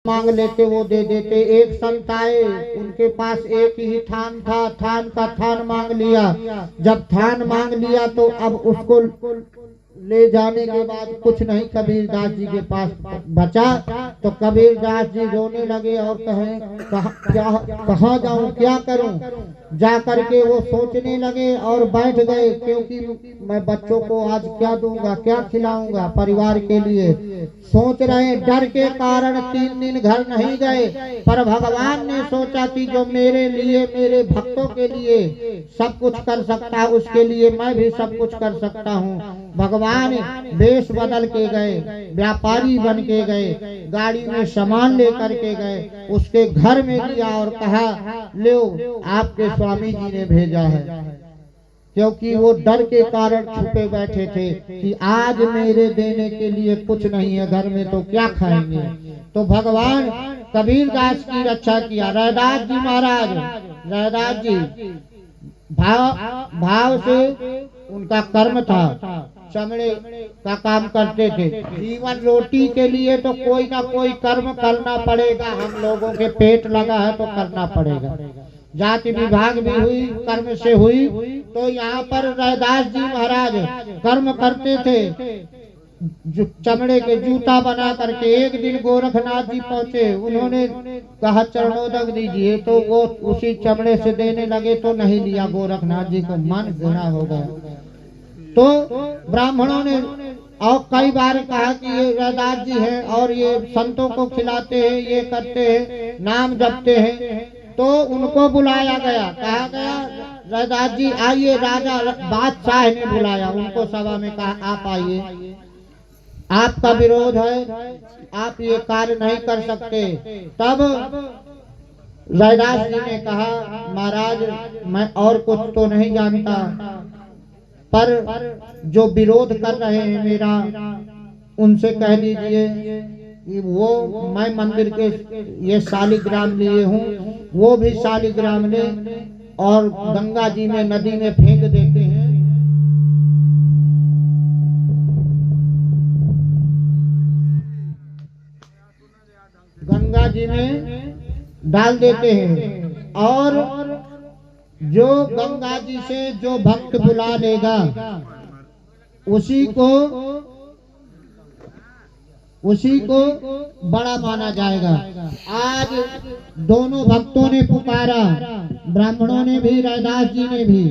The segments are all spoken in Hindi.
मांग लेते वो दे देते। एक संत आए, उनके पास एक ही थान था, थान का थान मांग लिया। जब थान मांग लिया तो अब उसको ले जाने के बाद कुछ नहीं कबीरदास जी के पास बचा। तो कबीरदास जी रोने लगे और कहे कहाँ जाऊं, क्या करूं। जा करके वो सोचने लगे और बैठ गए, क्योंकि मैं बच्चों को आज क्या दूंगा, क्या खिलाऊंगा परिवार के लिए। सोच रहे, डर के कारण 3 दिन घर नहीं गए। पर भगवान ने सोचा कि जो मेरे लिए, मेरे भक्तों के लिए सब कुछ कर सकता है, उसके लिए मैं भी सब कुछ कर सकता हूँ। भगवान वेश बदल के गए, व्यापारी बन के गए, गाड़ी में सामान लेकर के गए, उसके घर में दिया और कहा, लो आपके स्वामी जी ने भेजा है। क्योंकि वो डर के कारण छुपे बैठे थे कि आज मेरे देने के लिए कुछ नहीं है घर में, तो क्या खाएंगे। तो भगवान कबीरदास की रक्षा किया। रैदास जी महाराज, रैदास जी भाव से उनका कर्म था, चमड़े का काम करते थे। जीवन रोटी के लिए तो कोई ना कोई कर्म करना पड़ेगा, हम लोगों के पेट लगा है तो करना पड़ेगा। जाति विभाग भी हुई, कर्म से हुई। तो यहाँ पर रैदास जी महाराज कर्म करते थे, चमड़े के जूता बना करके। एक दिन गोरखनाथ जी पहुंचे, उन्होंने कहा चरणोदक दीजिए, तो वो उसी चमड़े से देने लगे तो नहीं लिया। गोरखनाथ जी को मन घृणा हो गया। तो ब्राह्मणों ने और कई बार कहा कि ये रैदास जी हैं और ये संतों को खिलाते हैं, ये करते हैं, नाम जपते हैं। तो उनको बुलाया गया, कहा गया रैदास जी आइए। राजा बादशाह ने बुलाया उनको सभा में, कहा आप आइए, आपका विरोध है, आप ये कार्य नहीं कर सकते। तब रैदास जी ने कहा, महाराज मैं और कुछ तो नहीं जानता, पर जो विरोध कर रहे हैं मेरा, उनसे कह दीजिए कि वो मैं मंदिर के ये शालिग्राम लिए हूँ, वो भी शालिग्राम ले और गंगा जी में, नदी में फेंक देते हैं। गंगा जी में डाल देते हैं और जो गंगा जी से जो भक्त बुला लेगा उसी को बड़ा माना जाएगा। आज दोनों भक्तों ने पुकारा, ब्राह्मणों ने भी, रैदास जी ने भी।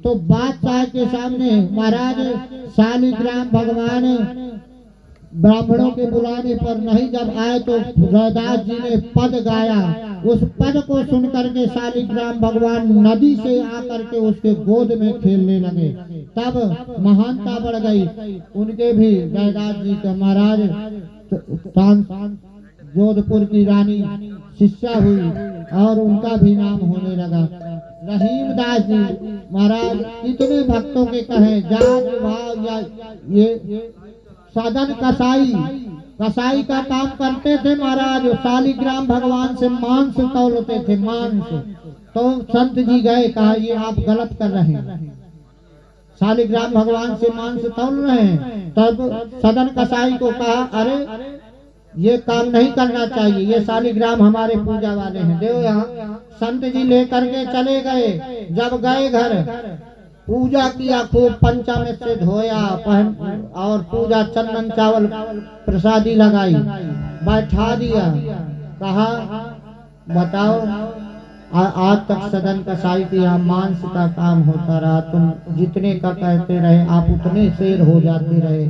तो बादशाह के सामने महाराज शालिग्राम भगवान ब्राह्मणों के बुलाने पर नहीं जब आए तो रैदास जी ने पद गाया। उस पद को सुनकर के शालिग्राम भगवान नदी से आकर के उसके गोद में खेलने लगे। तब महानता बढ़ गई उनके भी। रैदास जी का महाराज जोधपुर की रानी शिष्या हुई और उनका भी नाम होने लगा। रहीमदास जी महाराज कितने भक्तों के कहे, जात भाव या ये साधन कसाई का काम करते थे महाराज। शालिग्राम भगवान से मांस तौलते थे, मांस। तो संत जी गए, कहा ये आप गलत कर रहे हैं, शालिग्राम भगवान से मांस तौल रहे हैं। तब सदन कसाई को कहा, अरे ये काम नहीं करना चाहिए, ये शालिग्राम हमारे पूजा वाले हैं, देखो यहाँ। संत जी लेकर के चले गए। जब गए घर, पूजा किया, खूब पंचामृत से धोया और पूजा, चंदन चावल प्रसादी लगाई, बैठा दिया। कहा बताओ, आज तक सदन कसाई के यहाँ मांस का काम होता रहा, तुम जितने का कहते रहे आप उतने शेर हो जाते रहे,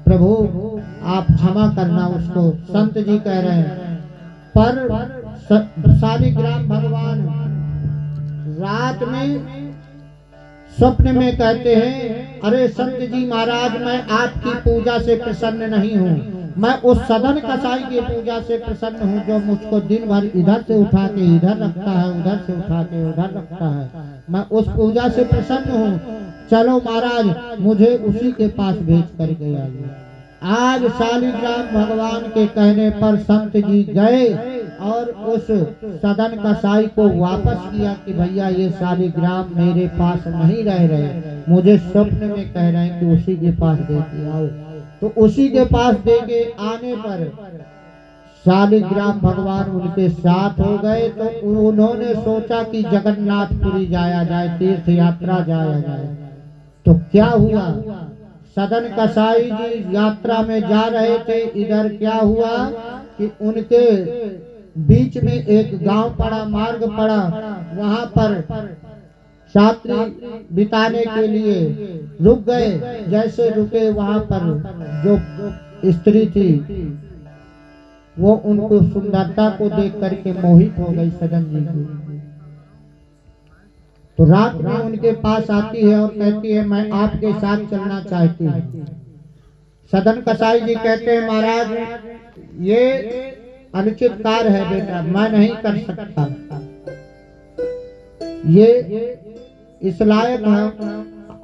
प्रभु आप क्षमा करना उसको। संत जी कह रहे हैं। पर शालिग्राम भगवान रात में स्वप्न में कहते हैं, अरे संत जी महाराज मैं आपकी पूजा से प्रसन्न नहीं हूँ, मैं उस सदन कसाई की पूजा से प्रसन्न हूँ जो मुझको दिन भर इधर से उठा के इधर रखता है, उधर से उठा के उधर रखता है, मैं उस पूजा से प्रसन्न हूँ। चलो महाराज मुझे उसी के पास भेज करके आइए। आज शालिग्राम भगवान के कहने पर संत जी गए और उस सदन कसाई को वापस किया कि भैया ये शालिग्राम मेरे पास नहीं रह रहे, मुझे स्वप्न में कह रहे हैं कि उसी के पास दे के आओ। तो उसी के पास दे के आने पर शालिग्राम भगवान उनके साथ हो गए। तो उन्होंने सोचा कि जगन्नाथपुरी जाया जाए, तीर्थ यात्रा जाया जाए। तो क्या हुआ, सदन कसाई जी यात्रा में जा रहे थे, इधर क्या हुआ कि उनके बीच में एक गांव पड़ा, मार्ग पड़ा। वहां पर रात्रि बिताने के लिए रुक गए। जैसे रुके वहां पर जो स्त्री थी वो उनको सुंदरता को देख करके मोहित हो गई सदन जी की। तो रात में उनके पास आती है और कहती है मैं आपके साथ चलना चाहती हूँ। सदन कसाई जी कहते हैं महाराज ये अनुचित कार्य है बेटा, मैं नहीं कर सकता, ये इस लायक है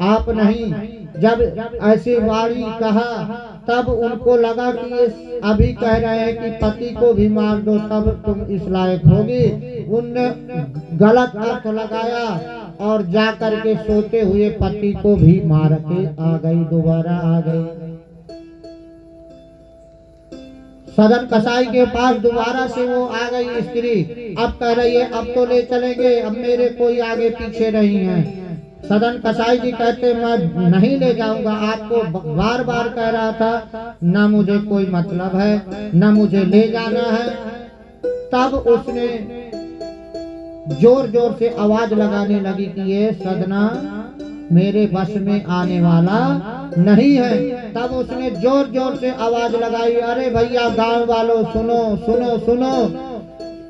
आप नहीं। जब ऐसी वाणी कहा तब उनको लगा कि ये अभी कह रहे हैं कि पति को भी मार दो तब तुम इस लायक होगी। उनने गलत अर्थ लगाया और जाकर के सोते हुए पति को भी मार के आ गई, दोबारा आ गई। सदन कसाई के पास दोबारा से वो आ गई स्त्री। अब कह रही है अब तो ले चलेंगे, अब मेरे कोई आगे पीछे नहीं है। सदन कसाई जी कहते मैं नहीं ले जाऊंगा, आपको बार बार कह रहा था, ना मुझे कोई मतलब है ना मुझे ले जाना है। तब उसने जोर जोर से आवाज लगाने लगी कि ये सदना मेरे बस में आने वाला नहीं है। तब उसने जोर जोर से आवाज लगाई, अरे भैया गांव वालों सुनो सुनो सुनो,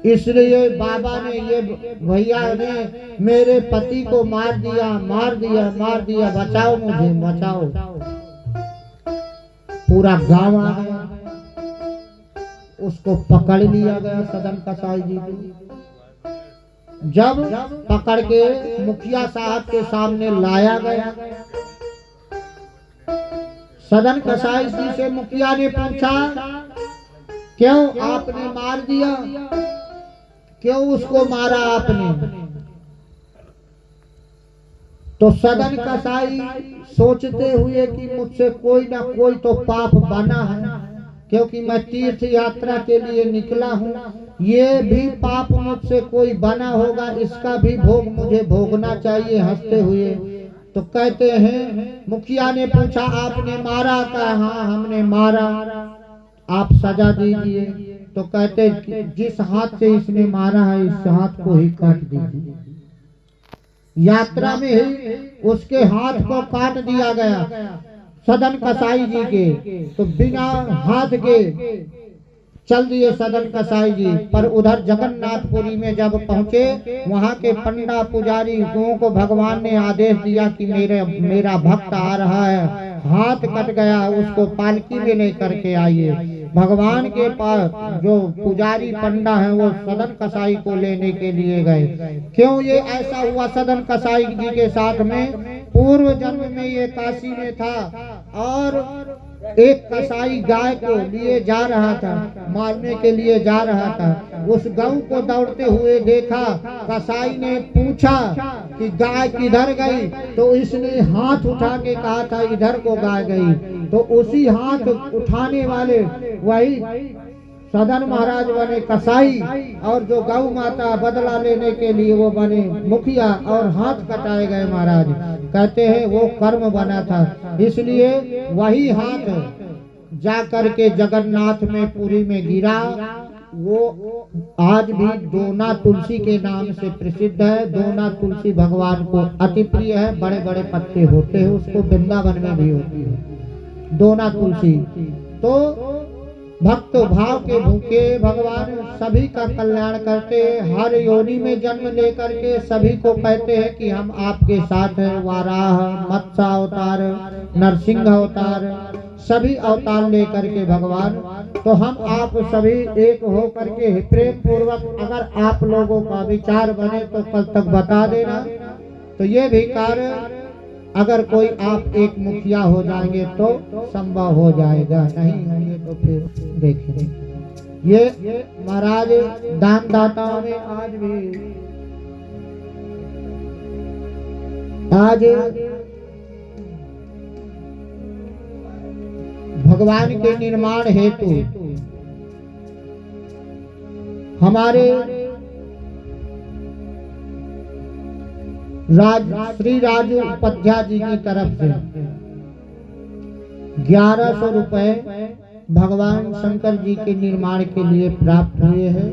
इसलिए बाबा ने, ये भैया ने मेरे पति को मार दिया मार दिया मार दिया, बचाओ मुझे बचाओ। पूरा गांव आ गया, उसको पकड़ लिया गया सदन कसाई जी को। जब पकड़ के मुखिया साहब के सामने लाया गया, सदन कसाई जी से मुखिया ने पूछा क्यों आपने मार दिया, क्यों उसको मारा आपने। तो सदन कसाई सोचते हुए कि मुझसे कोई ना कोई तो पाप बना है, क्योंकि मैं तीर्थ यात्रा के लिए निकला हूँ, ये भी पाप मुझसे कोई बना होगा, इसका भी भोग मुझे भोगना चाहिए। हंसते हुए तो कहते हैं, मुखिया ने पूछा आपने मारा था, हाँ हमने मारा, आप सजा दीजिए। तो कहते जिस हाथ से इसने मारा है इस हाथ को ही काट दीजिए। यात्रा में ही उसके हाथ को काट दिया गया सदन कसाई जी के। तो बिना हाथ के चल दिए सदन कसाई जी। पर उधर जगन्नाथपुरी में जब पहुंचे, वहां के पंडा पुजारी को भगवान ने आदेश दिया कि मेरा भक्त आ रहा है, हाथ कट गया, उसको पालकी में लेकर के आइए। भगवान के पास जो पुजारी पंडा है वो सदन कसाई को लेने के लिए गए। क्यों ये ऐसा हुआ सदन कसाई जी के साथ में? पूर्व जन्म में ये काशी में था और एक कसाई गाय को लिए जा रहा था, मारने के लिए जा रहा था। उस गौ को दौड़ते हुए देखा, कसाई ने पूछा कि गाय किधर गई, तो इसने हाथ उठा के कहा था इधर को गाय गई। तो उसी हाथ उठाने वाले वही सदन महाराज बने कसाई, और जो गौ माता बदला लेने के लिए वो बने मुखिया, और हाथ कटाए गए महाराज। कहते हैं वो कर्म बना था, इसलिए वही हाथ जा करके जगन्नाथ में पुरी में गिरा। वो आज भी दोना तुलसी के नाम से प्रसिद्ध है। दोना तुलसी भगवान को अति प्रिय है, बड़े बड़े पत्ते होते हैं, उसको वृंदावन में भी होती है दोना तुलसी। तो भक्त भाव के भूखे भगवान सभी का कल्याण करते, हर योनि में जन्म लेकर के सभी को कहते हैं कि हम आपके साथ हैं। वाराह, मत्स्य अवतार, नरसिंह अवतार, सभी अवतार लेकर के भगवान। तो हम आप सभी एक हो करके प्रेम पूर्वक अगर आप लोगों का विचार बने तो कल तक बता देना। तो ये भी कार्य अगर कोई आप एक मुखिया हो जाएंगे तो संभव हो जाएगा, नहीं होंगे तो फिर देखेंगे। ये महाराज दान दाताओं ने आज भगवान के निर्माण हेतु हमारे श्री राजू उपाध्याय जी की तरफ से 1100 रुपए भगवान शंकर जी के निर्माण के लिए प्राप्त हुए हैं।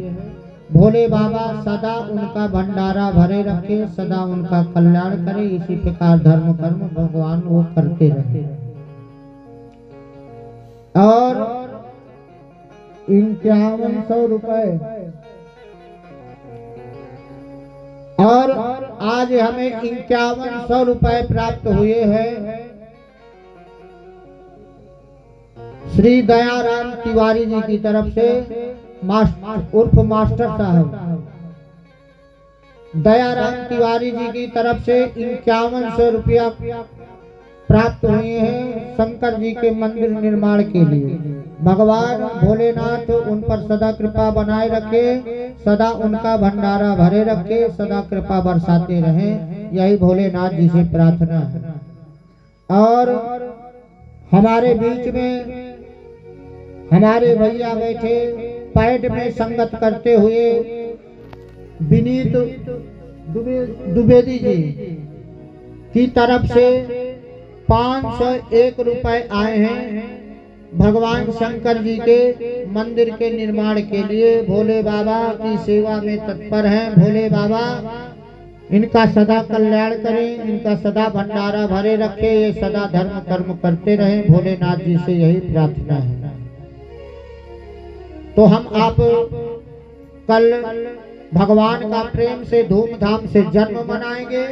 भोले बाबा सदा उनका भंडारा भरे रखे, सदा उनका कल्याण करे। इसी प्रकार धर्म कर्म भगवान वो करते रहे। और 5100 रुपए और आज हमें 5100 रुपए प्राप्त हुए हैं श्री दयाराम तिवारी जी की तरफ से, उर्फ मास्टर साहब दयाराम तिवारी जी की तरफ से 5100 रुपया प्राप्त हुए हैं शंकर जी के मंदिर निर्माण के लिए। भगवान भोलेनाथ उन पर सदा कृपा बनाए रखे, सदा उनका भंडारा भरे रखे, सदा कृपा बरसाते रहे। यही भोलेनाथ जी से प्रार्थना है। और हमारे बीच में हमारे भैया बैठे पैड में संगत करते हुए विनीत द्विवेदी जी की तरफ से 501 रुपए आए हैं भगवान शंकर जी के मंदिर के निर्माण के लिए। भोले बाबा की सेवा में तत्पर हैं। भोले बाबा इनका सदा कल्याण करें, इनका सदा भंडारा भरे रखे, ये सदा धर्म कर्म करते रहें। भोलेनाथ जी से यही प्रार्थना है। तो हम आप कल भगवान का प्रेम से धूमधाम से जन्म मनाएंगे।